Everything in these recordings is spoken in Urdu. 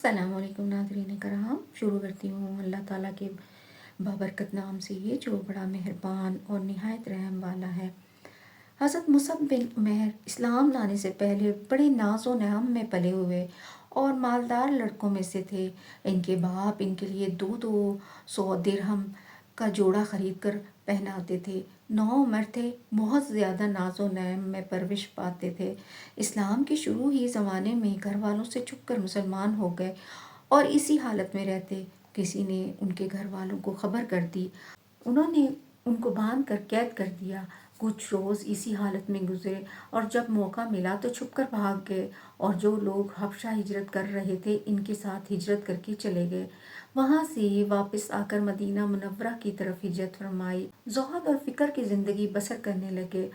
السلام علیکم ناظرین کرام، شروع کرتی ہوں اللہ تعالیٰ کے بابرکت نام سے یہ جو بڑا مہربان اور نہایت رحم والا ہے۔ حضرت مصعب بن عمیر اسلام لانے سے پہلے بڑے ناز و نعم میں پلے ہوئے اور مالدار لڑکوں میں سے تھے۔ ان کے باپ ان کے لیے دو دو سو درہم کا جوڑا خرید کر پہناتے تھے۔ نوعمر تھے، بہت زیادہ ناز و نعم میں پرورش پاتے تھے۔ اسلام کے شروع ہی زمانے میں گھر والوں سے چھپ کر مسلمان ہو گئے اور اسی حالت میں رہتے۔ کسی نے ان کے گھر والوں کو خبر کر دی، انہوں نے ان کو باندھ کر قید کر دیا۔ کچھ روز اسی حالت میں گزرے اور جب موقع ملا تو چھپ کر بھاگ گئے، اور جو لوگ حبشہ ہجرت کر رہے تھے ان کے ساتھ ہجرت کر کے چلے گئے۔ وہاں سے واپس آ کر مدینہ منورہ کی طرف ہجرت فرمائی، زہد اور فکر کی زندگی بسر کرنے لگے۔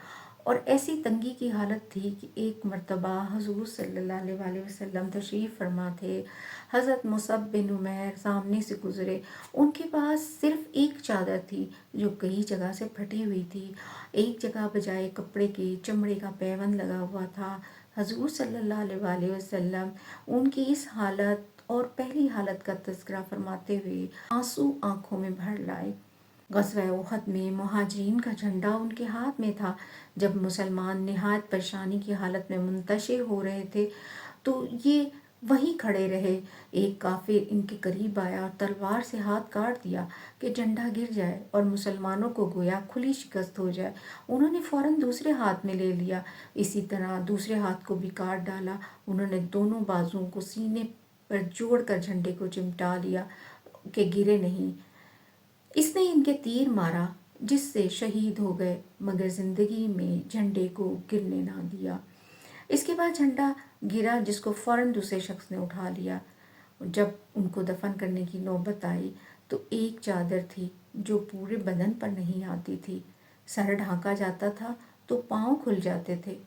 اور ایسی تنگی کی حالت تھی کہ ایک مرتبہ حضور صلی اللہ علیہ وسلم تشریف فرما تھے۔ حضرت مصعب بن عمیر سامنے سے گزرے، ان کے پاس صرف ایک چادر تھی جو کئی جگہ سے پھٹی ہوئی تھی، ایک جگہ بجائے کپڑے کے چمڑے کا پیوند لگا ہوا تھا۔ حضور صلی اللہ علیہ وسلم ان کی اس حالت اور پہلی حالت کا تذکرہ فرماتے ہوئے آنسو آنکھوں میں بھر لائے۔ غزوہ احد میں مہاجرین کا جھنڈا ان کے ہاتھ میں تھا۔ جب مسلمان نہایت پریشانی کی حالت میں منتشر ہو رہے تھے تو یہ وہیں کھڑے رہے۔ ایک کافر ان کے قریب آیا اور تلوار سے ہاتھ کاٹ دیا کہ جھنڈا گر جائے اور مسلمانوں کو گویا کھلی شکست ہو جائے۔ انہوں نے فوراً دوسرے ہاتھ میں لے لیا، اسی طرح دوسرے ہاتھ کو بھی کاٹ ڈالا۔ انہوں نے دونوں بازوؤں کو سینے پر جوڑ کر جھنڈے کو چمٹا لیا کہ گرے نہیں۔ اس نے ان کے تیر مارا جس سے شہید ہو گئے، مگر زندگی میں جھنڈے کو گرنے نہ دیا۔ اس کے بعد جھنڈا گرا جس کو فوراً دوسرے شخص نے اٹھا لیا۔ جب ان کو دفن کرنے کی نوبت آئی تو ایک چادر تھی جو پورے بدن پر نہیں آتی تھی، سر ڈھانکا جاتا تھا تو پاؤں کھل جاتے تھے،